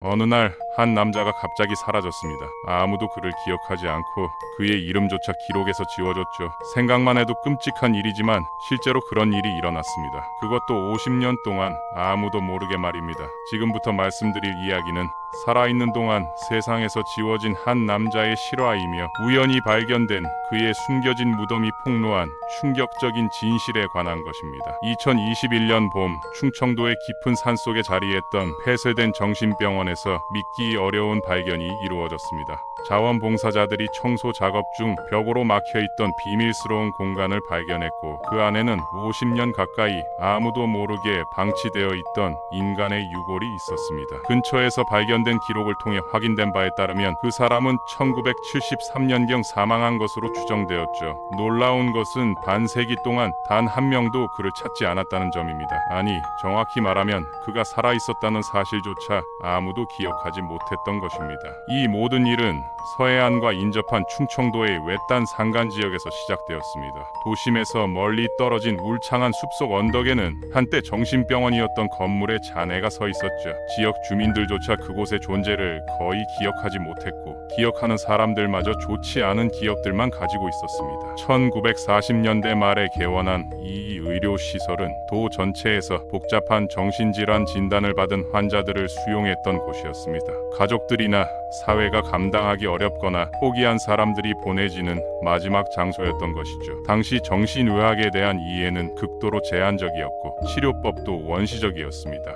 어느 날 한 남자가 갑자기 사라졌습니다. 아무도 그를 기억하지 않고 그의 이름조차 기록에서 지워졌죠. 생각만 해도 끔찍한 일이지만 실제로 그런 일이 일어났습니다. 그것도 50년 동안 아무도 모르게 말입니다. 지금부터 말씀드릴 이야기는 살아있는 동안 세상에서 지워진 한 남자의 실화이며 우연히 발견된 그의 숨겨진 무덤이 폭로한 충격적인 진실에 관한 것입니다. 2021년 봄 충청도의 깊은 산속에 자리했던 폐쇄된 정신병원에서 믿기 어려운 발견이 이루어졌습니다. 자원봉사자들이 청소 작업 중 벽으로 막혀있던 비밀스러운 공간을 발견했고 그 안에는 50년 가까이 아무도 모르게 방치되어 있던 인간의 유골이 있었습니다. 근처에서 발견된 기록을 통해 확인된 바에 따르면 그 사람은 1973년경 사망한 것으로 추정되었죠. 놀라운 것은 반세기 동안 단 한 명도 그를 찾지 않았다는 점입니다. 아니, 정확히 말하면 그가 살아있었다는 사실조차 아무도 기억하지 못했던 것입니다. 이 모든 일은 서해안과 인접한 충청도의 외딴 산간 지역에서 시작되었습니다. 도심에서 멀리 떨어진 울창한 숲속 언덕에는 한때 정신병원이었던 건물의 잔해가 서 있었죠. 지역 주민들조차 그곳의 존재를 거의 기억하지 못했고 기억하는 사람들마저 좋지 않은 기억들만 가지고 있었습니다. 1940년대 말에 개원한 이 의료시설은 도 전체에서 복잡한 정신질환 진단을 받은 환자들을 수용했던 곳이었습니다. 가족들이나 사회가 감당하기 어렵거나 포기한 사람들이 보내지는 마지막 장소였던 것이죠. 당시 정신의학에 대한 이해는 극도로 제한적이었고 치료법도 원시적이었습니다.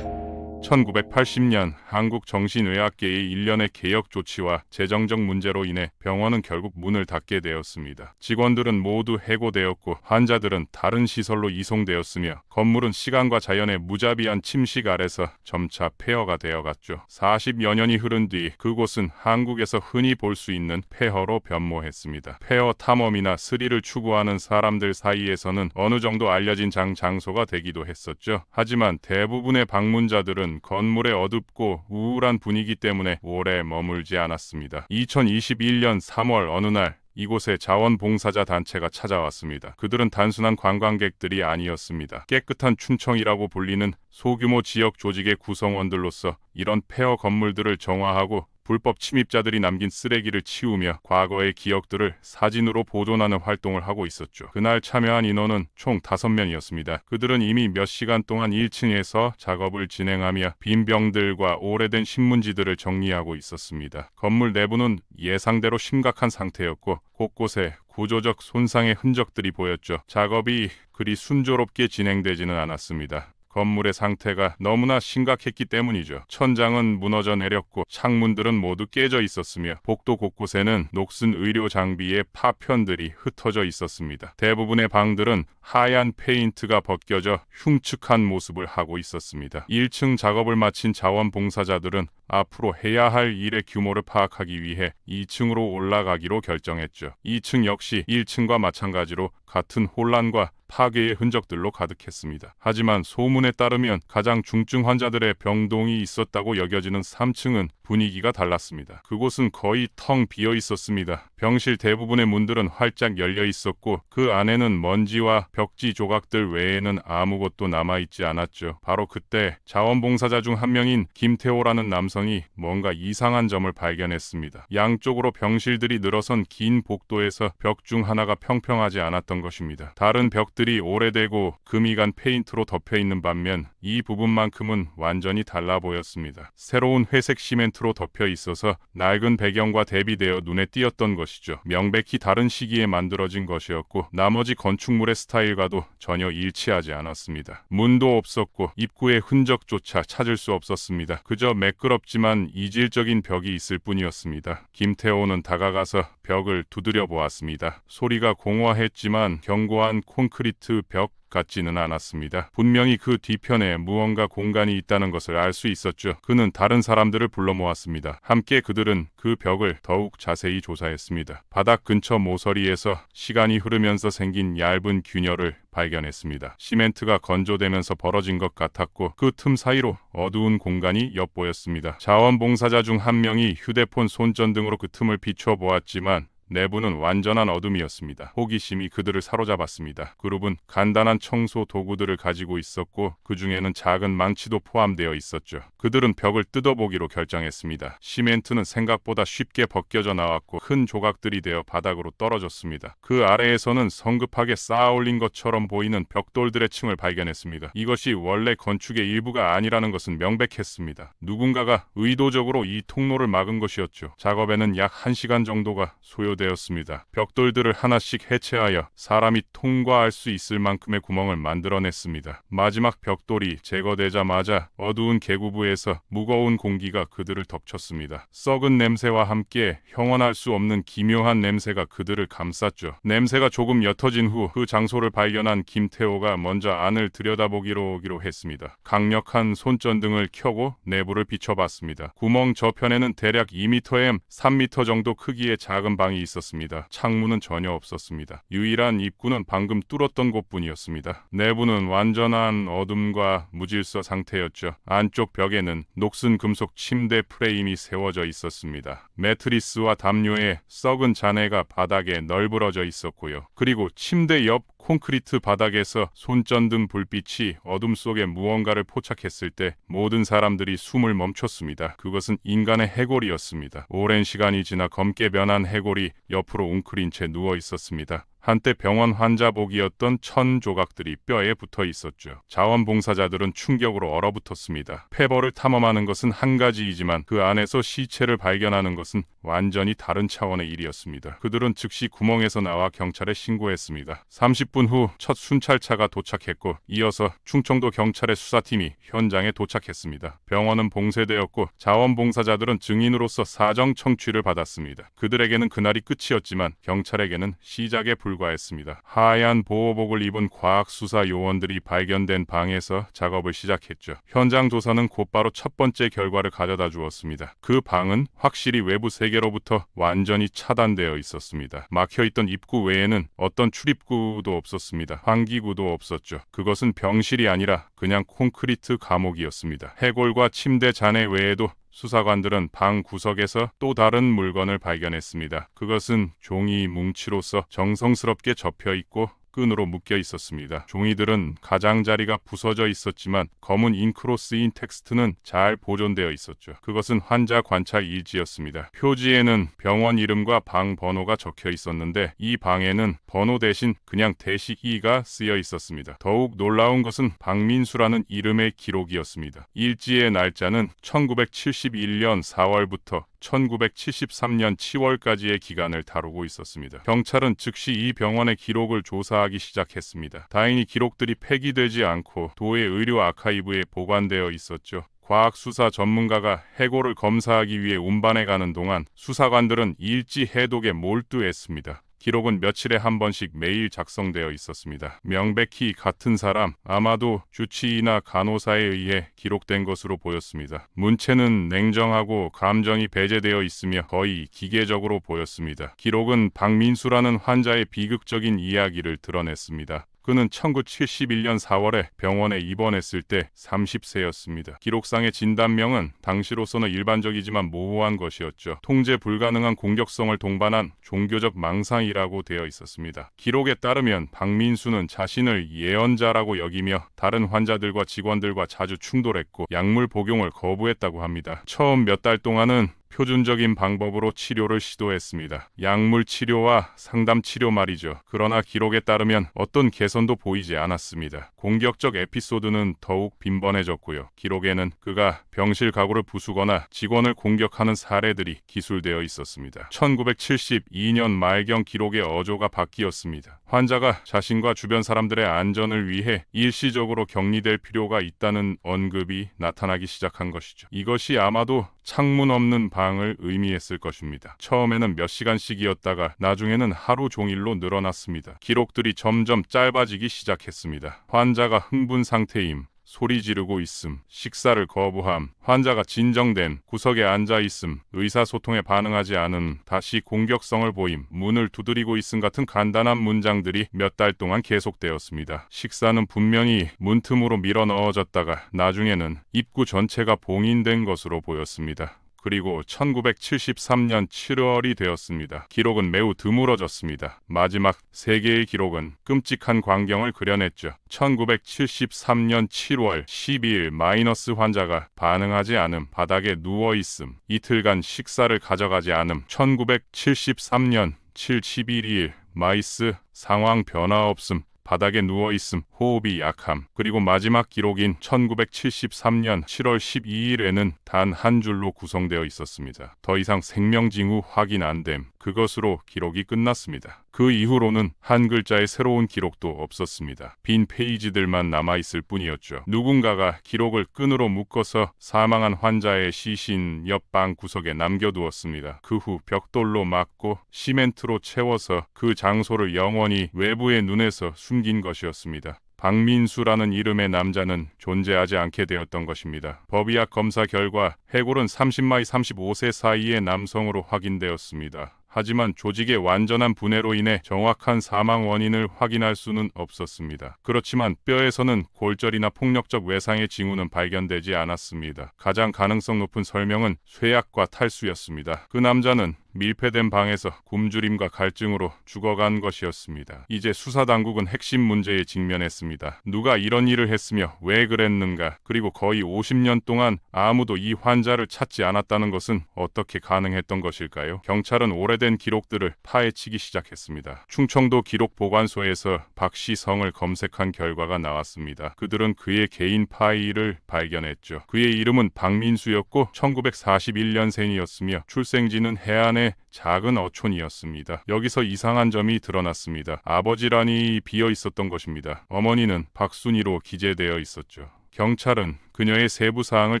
1980년 한국 정신의학계의 일련의 개혁 조치와 재정적 문제로 인해 병원은 결국 문을 닫게 되었습니다. 직원들은 모두 해고되었고 환자들은 다른 시설로 이송되었으며 건물은 시간과 자연의 무자비한 침식 아래서 점차 폐허가 되어갔죠. 40여 년이 흐른 뒤 그곳은 한국에서 흔히 볼 수 있는 폐허로 변모했습니다. 폐허 탐험이나 스릴을 추구하는 사람들 사이에서는 어느 정도 알려진 장소가 되기도 했었죠. 하지만 대부분의 방문자들은 건물의 어둡고 우울한 분위기 때문에 오래 머물지 않았습니다. 2021년 3월 어느 날 이곳에 자원봉사자 단체가 찾아왔습니다. 그들은 단순한 관광객들이 아니었습니다. 깨끗한 춘청이라고 불리는 소규모 지역 조직의 구성원들로서 이런 폐허 건물들을 정화하고 불법 침입자들이 남긴 쓰레기를 치우며 과거의 기억들을 사진으로 보존하는 활동을 하고 있었죠. 그날 참여한 인원은 총 5명이었습니다. 그들은 이미 몇 시간 동안 1층에서 작업을 진행하며 빈 병들과 오래된 신문지들을 정리하고 있었습니다. 건물 내부는 예상대로 심각한 상태였고 곳곳에 구조적 손상의 흔적들이 보였죠. 작업이 그리 순조롭게 진행되지는 않았습니다. 건물의 상태가 너무나 심각했기 때문이죠. 천장은 무너져 내렸고 창문들은 모두 깨져 있었으며 복도 곳곳에는 녹슨 의료 장비의 파편들이 흩어져 있었습니다. 대부분의 방들은 하얀 페인트가 벗겨져 흉측한 모습을 하고 있었습니다. 1층 작업을 마친 자원봉사자들은 앞으로 해야 할 일의 규모를 파악하기 위해 2층으로 올라가기로 결정했죠. 2층 역시 1층과 마찬가지로 같은 혼란과 파괴의 흔적들로 가득했습니다. 하지만 소문에 따르면 가장 중증 환자들의 병동이 있었다고 여겨지는 3층은 분위기가 달랐습니다. 그곳은 거의 텅 비어 있었습니다. 병실 대부분의 문들은 활짝 열려 있었고 그 안에는 먼지와 벽지 조각들 외에는 아무것도 남아있지 않았죠. 바로 그때 자원봉사자 중 한 명인 김태호라는 남성이 뭔가 이상한 점을 발견했습니다. 양쪽으로 병실들이 늘어선 긴 복도에서 벽 중 하나가 평평하지 않았던 것입니다. 다른 벽들이 오래되고 금이 간 페인트로 덮여있는 반면 이 부분만큼은 완전히 달라 보였습니다. 새로운 회색 시멘트로 덮여 있어서 낡은 배경과 대비되어 눈에 띄었던 것이죠. 명백히 다른 시기에 만들어진 것이었고 나머지 건축물의 스타일과도 전혀 일치하지 않았습니다. 문도 없었고 입구의 흔적조차 찾을 수 없었습니다. 그저 매끄럽지만 이질적인 벽이 있을 뿐이었습니다. 김태호는 다가가서 벽을 두드려 보았습니다. 소리가 공허했지만 견고한 콘크리트 벽 같지는 않았습니다. 분명히 그 뒤편에 무언가 공간이 있다는 것을 알 수 있었죠. 그는 다른 사람들을 불러 모았습니다. 함께 그들은 그 벽을 더욱 자세히 조사했습니다. 바닥 근처 모서리에서 시간이 흐르면서 생긴 얇은 균열을 발견했습니다. 시멘트가 건조되면서 벌어진 것 같았고 그 틈 사이로 어두운 공간이 엿보였습니다. 자원봉사자 중 한 명이 휴대폰 손전등으로 그 틈을 비춰보았지만 내부는 완전한 어둠이었습니다. 호기심이 그들을 사로잡았습니다. 그룹은 간단한 청소 도구들을 가지고 있었고 그 중에는 작은 망치도 포함되어 있었죠. 그들은 벽을 뜯어보기로 결정했습니다. 시멘트는 생각보다 쉽게 벗겨져 나왔고 큰 조각들이 되어 바닥으로 떨어졌습니다. 그 아래에서는 성급하게 쌓아 올린 것처럼 보이는 벽돌들의 층을 발견했습니다. 이것이 원래 건축의 일부가 아니라는 것은 명백했습니다. 누군가가 의도적으로 이 통로를 막은 것이었죠. 작업에는 약 1시간 정도가 소요되었습니다. 벽돌들을 하나씩 해체하여 사람이 통과할 수 있을 만큼의 구멍을 만들어냈습니다. 마지막 벽돌이 제거되자마자 어두운 계구부에서 무거운 공기가 그들을 덮쳤습니다. 썩은 냄새와 함께 형언할 수 없는 기묘한 냄새가 그들을 감쌌죠. 냄새가 조금 옅어진 후 그 장소를 발견한 김태호가 먼저 안을 들여다보기로 했습니다. 강력한 손전등을 켜고 내부를 비춰봤습니다. 구멍 저편에는 대략 2mm, 3m 정도 크기의 작은 방이 있었습니다. 창문은 전혀 없었습니다. 유일한 입구는 방금 뚫었던 곳뿐이었습니다. 내부는 완전한 어둠과 무질서 상태였죠. 안쪽 벽에는 녹슨 금속 침대 프레임이 세워져 있었습니다. 매트리스와 담요에 썩은 잔해가 바닥에 널브러져 있었고요. 그리고 침대 옆 콘크리트 바닥에서 손전등 불빛이 어둠 속에 무언가를 포착했을 때 모든 사람들이 숨을 멈췄습니다. 그것은 인간의 해골이었습니다. 오랜 시간이 지나 검게 변한 해골이 옆으로 웅크린 채 누워 있었습니다. 한때 병원 환자복이었던 천 조각들이 뼈에 붙어 있었죠. 자원봉사자들은 충격으로 얼어붙었습니다. 폐벌을 탐험하는 것은 한 가지이지만 그 안에서 시체를 발견하는 것은 완전히 다른 차원의 일이었습니다. 그들은 즉시 구멍에서 나와 경찰에 신고했습니다. 30분 후 첫 순찰차가 도착했고 이어서 충청도 경찰의 수사팀이 현장에 도착했습니다. 병원은 봉쇄되었고 자원봉사자들은 증인으로서 사정 청취를 받았습니다. 그들에게는 그날이 끝이었지만 경찰에게는 시작에 불과했습니다. 하얀 보호복을 입은 과학수사 요원들이 발견된 방에서 작업을 시작했죠. 현장 조사는 곧바로 첫 번째 결과를 가져다 주었습니다. 그 방은 확실히 외부 세계로부터 완전히 차단되어 있었습니다. 막혀있던 입구 외에는 어떤 출입구도 없었습니다. 환기구도 없었죠. 그것은 병실이 아니라 그냥 콘크리트 감옥이었습니다. 해골과 침대 잔해 외에도 수사관들은 방 구석에서 또 다른 물건을 발견했습니다. 그것은 종이 뭉치로서 정성스럽게 접혀 있고 끈으로 묶여 있었습니다. 종이들은 가장자리가 부서져 있었지만 검은 잉크로 쓰인 텍스트는 잘 보존되어 있었죠. 그것은 환자 관찰 일지였습니다. 표지에는 병원 이름과 방 번호가 적혀 있었는데 이 방에는 번호 대신 그냥 대식이가 쓰여 있었습니다. 더욱 놀라운 것은 박민수라는 이름의 기록이었습니다. 일지의 날짜는 1971년 4월부터 1973년 7월까지의 기간을 다루고 있었습니다. 경찰은 즉시 이 병원의 기록을 조사하기 시작했습니다. 다행히 기록들이 폐기되지 않고 도의 의료 아카이브에 보관되어 있었죠. 과학수사 전문가가 해골을 검사하기 위해 운반해 가는 동안 수사관들은 일지 해독에 몰두했습니다. 기록은 며칠에 한 번씩 매일 작성되어 있었습니다. 명백히 같은 사람, 아마도 주치의나 간호사에 의해 기록된 것으로 보였습니다. 문체는 냉정하고 감정이 배제되어 있으며 거의 기계적으로 보였습니다. 기록은 박민수라는 환자의 비극적인 이야기를 드러냈습니다. 그는 1971년 4월에 병원에 입원했을 때 30세였습니다. 기록상의 진단명은 당시로서는 일반적이지만 모호한 것이었죠. 통제 불가능한 공격성을 동반한 종교적 망상이라고 되어 있었습니다. 기록에 따르면 박민수는 자신을 예언자라고 여기며 다른 환자들과 직원들과 자주 충돌했고 약물 복용을 거부했다고 합니다. 처음 몇 달 동안은 표준적인 방법으로 치료를 시도했습니다. 약물 치료와 상담 치료 말이죠. 그러나 기록에 따르면 어떤 개선도 보이지 않았습니다. 공격적 에피소드는 더욱 빈번해졌고요. 기록에는 그가 병실 가구를 부수거나 직원을 공격하는 사례들이 기술되어 있었습니다. 1972년 말경 기록의 어조가 바뀌었습니다. 환자가 자신과 주변 사람들의 안전을 위해 일시적으로 격리될 필요가 있다는 언급이 나타나기 시작한 것이죠. 이것이 아마도 창문 없는 방을 의미했을 것입니다. 처음에는 몇 시간씩이었다가 나중에는 하루 종일로 늘어났습니다. 기록들이 점점 짧아지기 시작했습니다. 환자가 흥분 상태임, 소리 지르고 있음, 식사를 거부함, 환자가 진정된 구석에 앉아 있음, 의사소통에 반응하지 않음, 다시 공격성을 보임, 문을 두드리고 있음 같은 간단한 문장들이 몇 달 동안 계속되었습니다. 식사는 분명히 문틈으로 밀어 넣어졌다가 나중에는 입구 전체가 봉인된 것으로 보였습니다. 그리고 1973년 7월이 되었습니다. 기록은 매우 드물어졌습니다. 마지막 3개의 기록은 끔찍한 광경을 그려냈죠. 1973년 7월 12일 마이너스 환자가 반응하지 않음, 바닥에 누워있음, 이틀간 식사를 가져가지 않음. 1973년 7월 11일 마이스 상황 변화 없음, 바닥에 누워있음, 호흡이 약함. 그리고 마지막 기록인 1973년 7월 12일에는 단 한 줄로 구성되어 있었습니다. 더 이상 생명 징후 확인 안 됨. 그것으로 기록이 끝났습니다. 그 이후로는 한 글자의 새로운 기록도 없었습니다. 빈 페이지들만 남아있을 뿐이었죠. 누군가가 기록을 끈으로 묶어서 사망한 환자의 시신 옆 방 구석에 남겨두었습니다. 그 후 벽돌로 막고 시멘트로 채워서 그 장소를 영원히 외부의 눈에서 숨긴 것이었습니다. 박민수라는 이름의 남자는 존재하지 않게 되었던 것입니다. 법의학 검사 결과 해골은 30마이 35세 사이의 남성으로 확인되었습니다. 하지만 조직의 완전한 분해로 인해 정확한 사망 원인을 확인할 수는 없었습니다. 그렇지만 뼈에서는 골절이나 폭력적 외상의 징후는 발견되지 않았습니다. 가장 가능성 높은 설명은 쇠약과 탈수였습니다. 그 남자는 밀폐된 방에서 굶주림과 갈증으로 죽어간 것이었습니다. 이제 수사당국은 핵심 문제에 직면했습니다. 누가 이런 일을 했으며 왜 그랬는가? 그리고 거의 50년 동안 아무도 이 환자를 찾지 않았다는 것은 어떻게 가능했던 것일까요? 경찰은 오래된 기록들을 파헤치기 시작했습니다. 충청도 기록보관소에서 박씨 성을 검색한 결과가 나왔습니다. 그들은 그의 개인 파일을 발견했죠. 그의 이름은 박민수였고 1941년생이었으며 출생지는 해안의 작은 어촌이었습니다. 여기서 이상한 점이 드러났습니다. 아버지란이 비어 있었던 것입니다. 어머니는 박순이로 기재되어 있었죠. 경찰은 그녀의 세부 사항을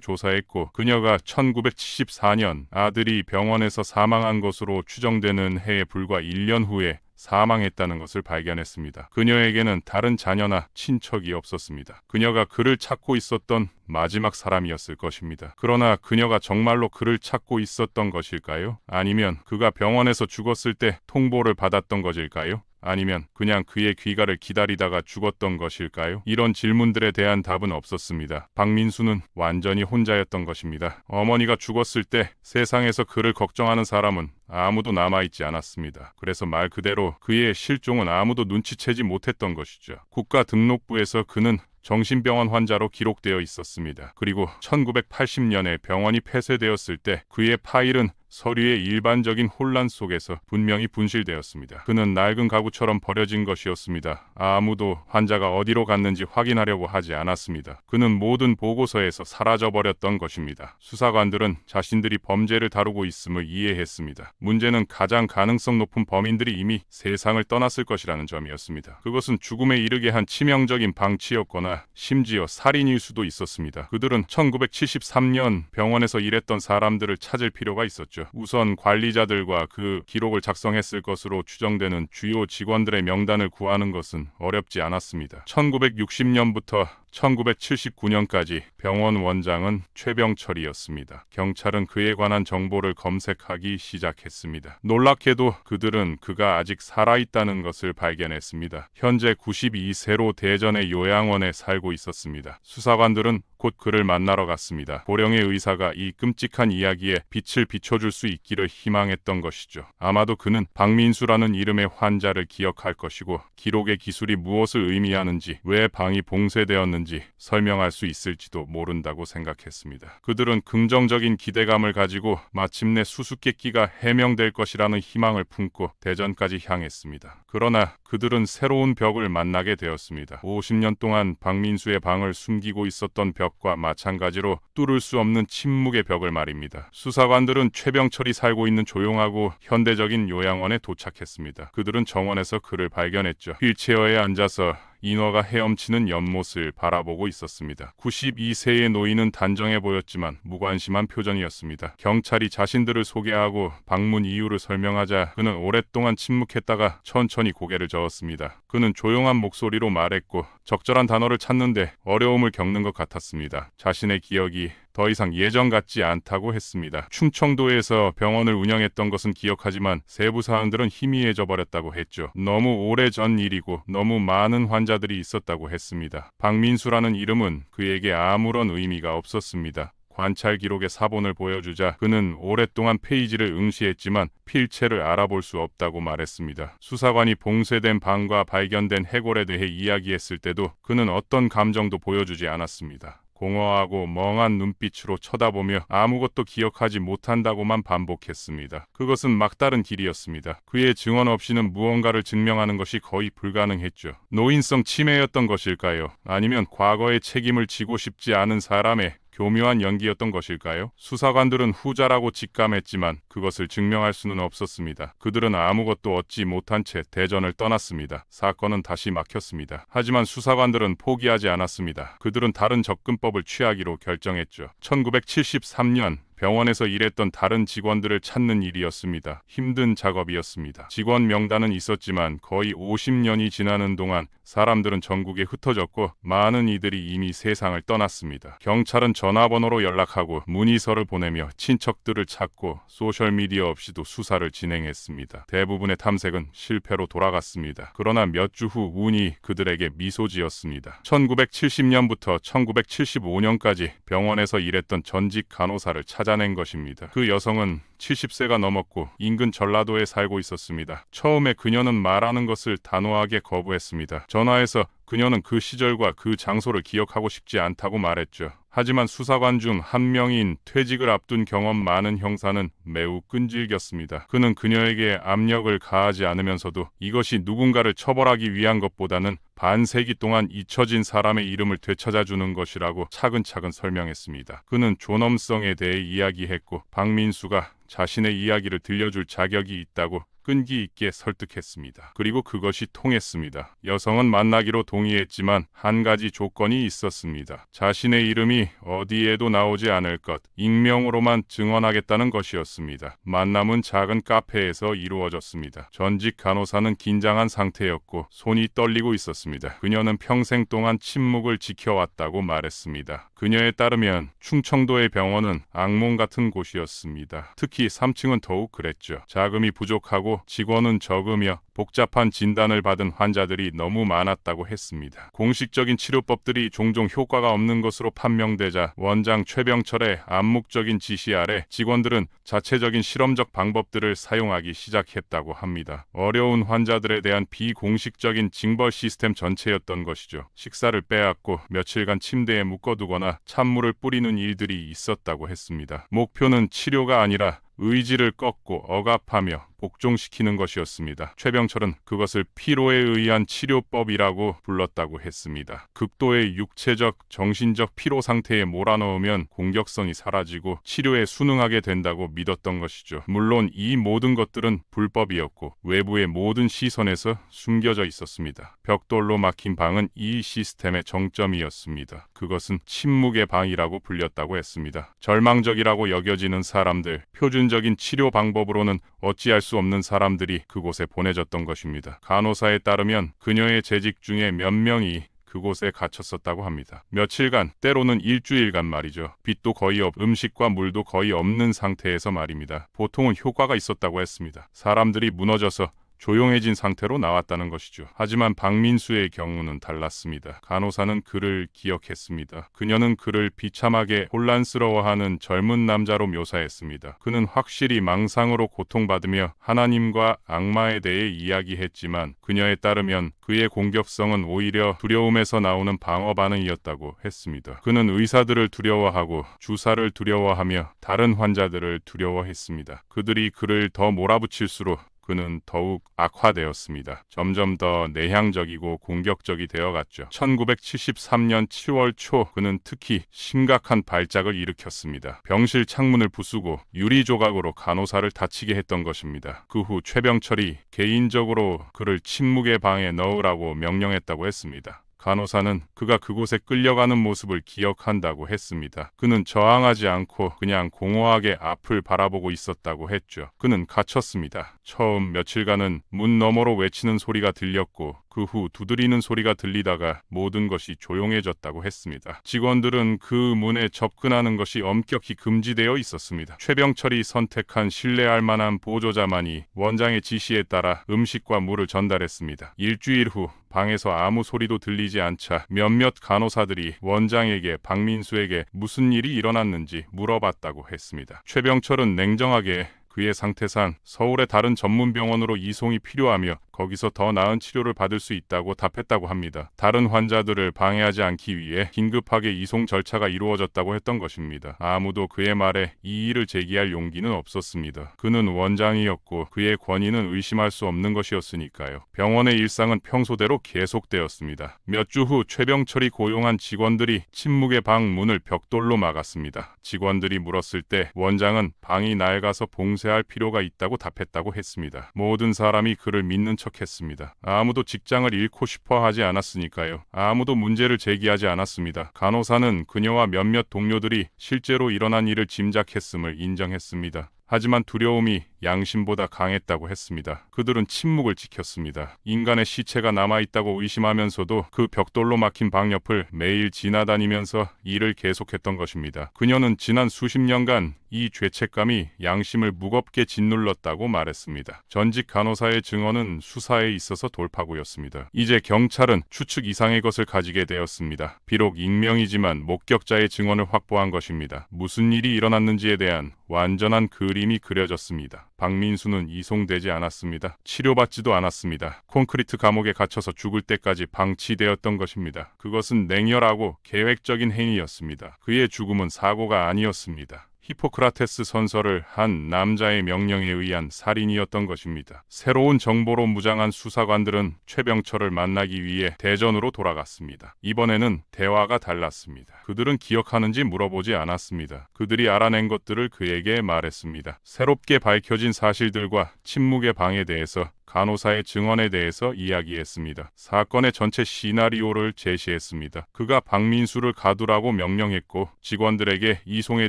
조사했고 그녀가 1974년 아들이 병원에서 사망한 것으로 추정되는 해에 불과 1년 후에 사망했다는 것을 발견했습니다. 그녀에게는 다른 자녀나 친척이 없었습니다. 그녀가 그를 찾고 있었던 마지막 사람이었을 것입니다. 그러나 그녀가 정말로 그를 찾고 있었던 것일까요? 아니면 그가 병원에서 죽었을 때 통보를 받았던 것일까요? 아니면 그냥 그의 귀가를 기다리다가 죽었던 것일까요? 이런 질문들에 대한 답은 없었습니다. 박민수는 완전히 혼자였던 것입니다. 어머니가 죽었을 때 세상에서 그를 걱정하는 사람은 아무도 남아있지 않았습니다. 그래서 말 그대로 그의 실종은 아무도 눈치채지 못했던 것이죠. 국가등록부에서 그는 정신병원 환자로 기록되어 있었습니다. 그리고 1980년에 병원이 폐쇄되었을 때 그의 파일은 서류의 일반적인 혼란 속에서 분명히 분실되었습니다. 그는 낡은 가구처럼 버려진 것이었습니다. 아무도 환자가 어디로 갔는지 확인하려고 하지 않았습니다. 그는 모든 보고서에서 사라져버렸던 것입니다. 수사관들은 자신들이 범죄를 다루고 있음을 이해했습니다. 문제는 가장 가능성 높은 범인들이 이미 세상을 떠났을 것이라는 점이었습니다. 그것은 죽음에 이르게 한 치명적인 방치였거나 심지어 살인일 수도 있었습니다. 그들은 1973년 병원에서 일했던 사람들을 찾을 필요가 있었죠. 우선 관리자들과 그 기록을 작성했을 것으로 추정되는 주요 직원들의 명단을 구하는 것은 어렵지 않았습니다. 1960년부터 1979년까지 병원 원장은 최병철이었습니다. 경찰은 그에 관한 정보를 검색하기 시작했습니다. 놀랍게도 그들은 그가 아직 살아있다는 것을 발견했습니다. 현재 92세로 대전의 요양원에 살고 있었습니다. 수사관들은 곧 그를 만나러 갔습니다. 고령의 의사가 이 끔찍한 이야기에 빛을 비춰줄 수 있기를 희망했던 것이죠. 아마도 그는 박민수라는 이름의 환자를 기억할 것이고 기록의 기술이 무엇을 의미하는지, 왜 방이 봉쇄되었는지 설명할 수 있을지도 모른다고 생각했습니다. 그들은 긍정적인 기대감을 가지고 마침내 수수께끼가 해명될 것이라는 희망을 품고 대전까지 향했습니다. 그러나 그들은 새로운 벽을 만나게 되었습니다. 50년 동안 박민수의 방을 숨기고 있었던 벽과 마찬가지로 뚫을 수 없는 침묵의 벽을 말입니다. 수사관들은 최병철이 살고 있는 조용하고 현대적인 요양원에 도착했습니다. 그들은 정원에서 그를 발견했죠. 휠체어에 앉아서 인어가 헤엄치는 연못을 바라보고 있었습니다. 92세의 노인은 단정해 보였지만 무관심한 표정이었습니다. 경찰이 자신들을 소개하고 방문 이유를 설명하자 그는 오랫동안 침묵했다가 천천히 고개를 저었습니다. 그는 조용한 목소리로 말했고 적절한 단어를 찾는데 어려움을 겪는 것 같았습니다. 자신의 기억이 더 이상 예전 같지 않다고 했습니다. 충청도에서 병원을 운영했던 것은 기억하지만 세부 사항들은 희미해져 버렸다고 했죠. 너무 오래전 일이고 너무 많은 환자들이 있었다고 했습니다. 박민수라는 이름은 그에게 아무런 의미가 없었습니다. 관찰 기록의 사본을 보여주자 그는 오랫동안 페이지를 응시했지만 필체를 알아볼 수 없다고 말했습니다. 수사관이 봉쇄된 방과 발견된 해골에 대해 이야기했을 때도 그는 어떤 감정도 보여주지 않았습니다. 공허하고 멍한 눈빛으로 쳐다보며 아무것도 기억하지 못한다고만 반복했습니다. 그것은 막다른 길이었습니다. 그의 증언 없이는 무언가를 증명하는 것이 거의 불가능했죠. 노인성 치매였던 것일까요? 아니면 과거의 책임을 지고 싶지 않은 사람의 교묘한 연기였던 것일까요? 수사관들은 후자라고 직감했지만 그것을 증명할 수는 없었습니다. 그들은 아무것도 얻지 못한 채 대전을 떠났습니다. 사건은 다시 막혔습니다. 하지만 수사관들은 포기하지 않았습니다. 그들은 다른 접근법을 취하기로 결정했죠. 1973년 병원에서 일했던 다른 직원들을 찾는 일이었습니다. 힘든 작업이었습니다. 직원 명단은 있었지만 거의 50년이 지나는 동안 사람들은 전국에 흩어졌고 많은 이들이 이미 세상을 떠났습니다. 경찰은 전화번호로 연락하고 문의서를 보내며 친척들을 찾고 소셜미디어 없이도 수사를 진행했습니다. 대부분의 탐색은 실패로 돌아갔습니다. 그러나 몇 주 후 운이 그들에게 미소 지었습니다. 1970년부터 1975년까지 병원에서 일했던 전직 간호사를 찾아낸 것입니다. 그 여성은 70세가 넘었고 인근 전라도에 살고 있었습니다. 처음에 그녀는 말하는 것을 단호하게 거부했습니다. 전화해서 그녀는 그 시절과 그 장소를 기억하고 싶지 않다고 말했죠. 하지만 수사관 중 한 명인 퇴직을 앞둔 경험 많은 형사는 매우 끈질겼습니다. 그는 그녀에게 압력을 가하지 않으면서도 이것이 누군가를 처벌하기 위한 것보다는 반세기 동안 잊혀진 사람의 이름을 되찾아주는 것이라고 차근차근 설명했습니다. 그는 존엄성에 대해 이야기했고 박민수가 자신의 이야기를 들려줄 자격이 있다고 끈기 있게 설득했습니다. 그리고 그것이 통했습니다. 여성은 만나기로 동의했지만 한 가지 조건이 있었습니다. 자신의 이름이 어디에도 나오지 않을 것, 익명으로만 증언하겠다는 것이었습니다. 만남은 작은 카페에서 이루어졌습니다. 전직 간호사는 긴장한 상태였고 손이 떨리고 있었습니다. 그녀는 평생 동안 침묵을 지켜왔다고 말했습니다. 그녀에 따르면 충청도의 병원은 악몽 같은 곳이었습니다. 특히 3층은 더욱 그랬죠. 자금이 부족하고 직원은 적으며 복잡한 진단을 받은 환자들이 너무 많았다고 했습니다. 공식적인 치료법들이 종종 효과가 없는 것으로 판명되자 원장 최병철의 암묵적인 지시 아래 직원들은 자체적인 실험적 방법들을 사용하기 시작했다고 합니다. 어려운 환자들에 대한 비공식적인 징벌 시스템 전체였던 것이죠. 식사를 빼앗고 며칠간 침대에 묶어두거나 찬물을 뿌리는 일들이 있었다고 했습니다. 목표는 치료가 아니라 의지를 꺾고 억압하며 복종시키는 것이었습니다. 최병철은 그것을 피로에 의한 치료법이라고 불렀다고 했습니다. 극도의 육체적, 정신적 피로 상태에 몰아넣으면 공격성이 사라지고 치료에 순응하게 된다고 믿었던 것이죠. 물론 이 모든 것들은 불법이었고 외부의 모든 시선에서 숨겨져 있었습니다. 벽돌로 막힌 방은 이 시스템의 정점이었습니다. 그것은 침묵의 방이라고 불렸다고 했습니다. 절망적이라고 여겨지는 사람들, 표준적인 치료 방법으로는 어찌할 수 없는 사람들이 그곳에 보내졌던 것입니다. 간호사에 따르면 그녀의 재직 중에 몇 명이 그곳에 갇혔었다고 합니다. 며칠간, 때로는 일주일간 말이죠. 빛도 거의 음식과 물도 거의 없는 상태에서 말입니다. 보통은 효과가 있었다고 했습니다. 사람들이 무너져서 조용해진 상태로 나왔다는 것이죠. 하지만 박민수의 경우는 달랐습니다. 간호사는 그를 기억했습니다. 그녀는 그를 비참하게 혼란스러워하는 젊은 남자로 묘사했습니다. 그는 확실히 망상으로 고통받으며 하나님과 악마에 대해 이야기했지만 그녀에 따르면 그의 공격성은 오히려 두려움에서 나오는 방어 반응이었다고 했습니다. 그는 의사들을 두려워하고 주사를 두려워하며 다른 환자들을 두려워했습니다. 그들이 그를 더 몰아붙일수록 그는 더욱 악화되었습니다. 점점 더 내향적이고 공격적이 되어갔죠. 1973년 7월 초 그는 특히 심각한 발작을 일으켰습니다. 병실 창문을 부수고 유리 조각으로 간호사를 다치게 했던 것입니다. 그 후 최병철이 개인적으로 그를 침묵의 방에 넣으라고 명령했다고 했습니다. 간호사는 그가 그곳에 끌려가는 모습을 기억한다고 했습니다. 그는 저항하지 않고 그냥 공허하게 앞을 바라보고 있었다고 했죠. 그는 갇혔습니다. 처음 며칠간은 문 너머로 외치는 소리가 들렸고 그 후 두드리는 소리가 들리다가 모든 것이 조용해졌다고 했습니다. 직원들은 그 문에 접근하는 것이 엄격히 금지되어 있었습니다. 최병철이 선택한 신뢰할 만한 보조자만이 원장의 지시에 따라 음식과 물을 전달했습니다. 일주일 후 방에서 아무 소리도 들리지 않자 몇몇 간호사들이 원장에게 박민수에게 무슨 일이 일어났는지 물어봤다고 했습니다. 최병철은 냉정하게 그의 상태상 서울의 다른 전문 병원으로 이송이 필요하며 거기서 더 나은 치료를 받을 수 있다고 답했다고 합니다. 다른 환자들을 방해하지 않기 위해 긴급하게 이송 절차가 이루어졌다고 했던 것입니다. 아무도 그의 말에 이의를 제기할 용기는 없었습니다. 그는 원장이었고 그의 권위는 의심할 수 없는 것이었으니까요. 병원의 일상은 평소대로 계속되었습니다. 몇 주 후 최병철이 고용한 직원들이 침묵의 방 문을 벽돌로 막았습니다. 직원들이 물었을 때 원장은 방이 낡아서 봉쇄할 필요가 있다고 답했다고 했습니다. 모든 사람이 그를 믿는 척했습니다. 아무도 직장을 잃고 싶어 하지 않았으니까요. 아무도 문제를 제기하지 않았습니다. 간호사는 그녀와 몇몇 동료들이 실제로 일어난 일을 짐작했음을 인정했습니다. 하지만 두려움이 양심보다 강했다고 했습니다. 그들은 침묵을 지켰습니다. 인간의 시체가 남아있다고 의심하면서도 그 벽돌로 막힌 방 옆을 매일 지나다니면서 일을 계속했던 것입니다. 그녀는 지난 수십 년간 이 죄책감이 양심을 무겁게 짓눌렀다고 말했습니다. 전직 간호사의 증언은 수사에 있어서 돌파구였습니다. 이제 경찰은 추측 이상의 것을 가지게 되었습니다. 비록 익명이지만 목격자의 증언을 확보한 것입니다. 무슨 일이 일어났는지에 대한 완전한 그림이 그려졌습니다. 박민수는 이송되지 않았습니다. 치료받지도 않았습니다. 콘크리트 감옥에 갇혀서 죽을 때까지 방치되었던 것입니다. 그것은 냉혈하고 계획적인 행위였습니다. 그의 죽음은 사고가 아니었습니다. 히포크라테스 선서를 한 남자의 명령에 의한 살인이었던 것입니다. 새로운 정보로 무장한 수사관들은 최병철을 만나기 위해 대전으로 돌아갔습니다. 이번에는 대화가 달랐습니다. 그들은 기억하는지 물어보지 않았습니다. 그들이 알아낸 것들을 그에게 말했습니다. 새롭게 밝혀진 사실들과 침묵의 방에 대해서 간호사의 증언에 대해서 이야기했습니다. 사건의 전체 시나리오를 제시했습니다. 그가 박민수를 가두라고 명령했고 직원들에게 이송에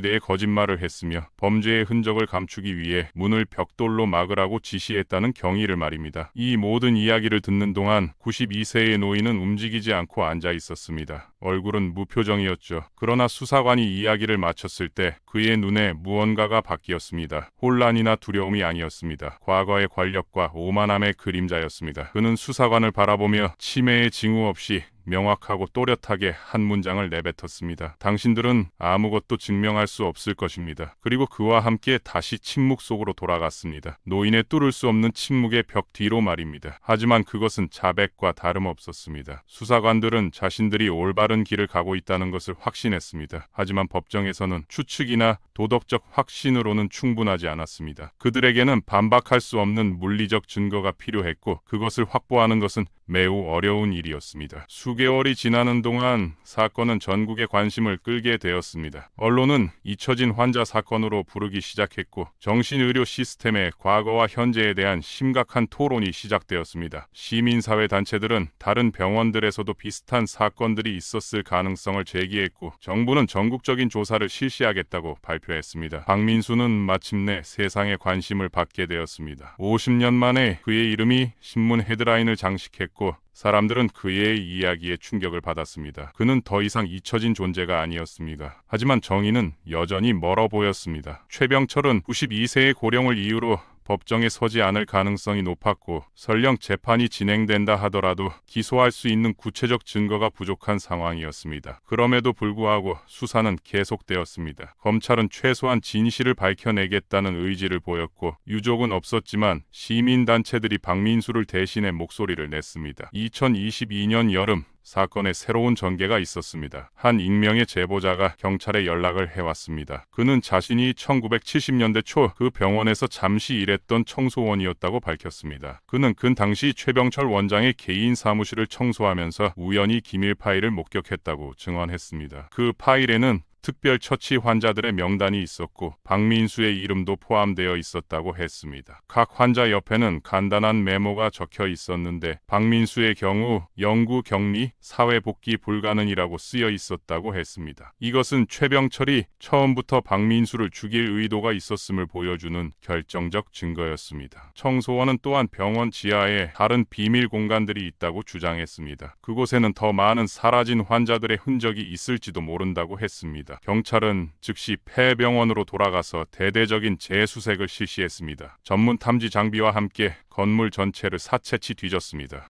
대해 거짓말을 했으며 범죄의 흔적을 감추기 위해 문을 벽돌로 막으라고 지시했다는 경위를 말입니다. 이 모든 이야기를 듣는 동안 92세의 노인은 움직이지 않고 앉아 있었습니다. 얼굴은 무표정이었죠. 그러나 수사관이 이야기를 마쳤을 때 그의 눈에 무언가가 바뀌었습니다. 혼란이나 두려움이 아니었습니다. 과거의 권력과 오만함의 그림자였습니다. 그는 수사관을 바라보며 치매의 징후 없이 명확하고 또렷하게 한 문장을 내뱉었습니다. 당신들은 아무것도 증명할 수 없을 것입니다. 그리고 그와 함께 다시 침묵 속으로 돌아갔습니다. 노인의 뚫을 수 없는 침묵의 벽 뒤로 말입니다. 하지만 그것은 자백과 다름없었습니다. 수사관들은 자신들이 올바른 길을 가고 있다는 것을 확신했습니다. 하지만 법정에서는 추측이나 도덕적 확신으로는 충분하지 않았습니다. 그들에게는 반박할 수 없는 물리적 증거가 필요했고 그것을 확보하는 것은 매우 어려운 일이었습니다. 수개월이 지나는 동안 사건은 전국의 관심을 끌게 되었습니다. 언론은 잊혀진 환자 사건으로 부르기 시작했고 정신의료 시스템의 과거와 현재에 대한 심각한 토론이 시작되었습니다. 시민사회 단체들은 다른 병원들에서도 비슷한 사건들이 있었을 가능성을 제기했고 정부는 전국적인 조사를 실시하겠다고 발표했습니다. 박민수는 마침내 세상의 관심을 받게 되었습니다. 50년 만에 그의 이름이 신문 헤드라인을 장식했고 사람들은 그의 이야기에 충격을 받았습니다. 그는 더 이상 잊혀진 존재가 아니었습니다. 하지만 정의는 여전히 멀어 보였습니다. 최병철은 92세의 고령을 이유로 법정에 서지 않을 가능성이 높았고 설령 재판이 진행된다 하더라도 기소할 수 있는 구체적 증거가 부족한 상황이었습니다. 그럼에도 불구하고 수사는 계속되었습니다. 검찰은 최소한 진실을 밝혀내겠다는 의지를 보였고 유족은 없었지만 시민단체들이 박민수를 대신해 목소리를 냈습니다. 2022년 여름 사건에 새로운 전개가 있었습니다. 한 익명의 제보자가 경찰에 연락을 해왔습니다. 그는 자신이 1970년대 초 그 병원에서 잠시 일했던 청소원이었다고 밝혔습니다. 그는 그 당시 최병철 원장의 개인 사무실을 청소하면서 우연히 기밀 파일을 목격했다고 증언했습니다. 그 파일에는 특별 처치 환자들의 명단이 있었고 박민수의 이름도 포함되어 있었다고 했습니다. 각 환자 옆에는 간단한 메모가 적혀 있었는데 박민수의 경우 영구 격리, 사회복귀 불가능이라고 쓰여 있었다고 했습니다. 이것은 최병철이 처음부터 박민수를 죽일 의도가 있었음을 보여주는 결정적 증거였습니다. 청소원은 또한 병원 지하에 다른 비밀 공간들이 있다고 주장했습니다. 그곳에는 더 많은 사라진 환자들의 흔적이 있을지도 모른다고 했습니다. 경찰은 즉시 폐병원으로 돌아가서 대대적인 재수색을 실시했습니다. 전문 탐지 장비와 함께 건물 전체를 사채치 뒤졌습니다.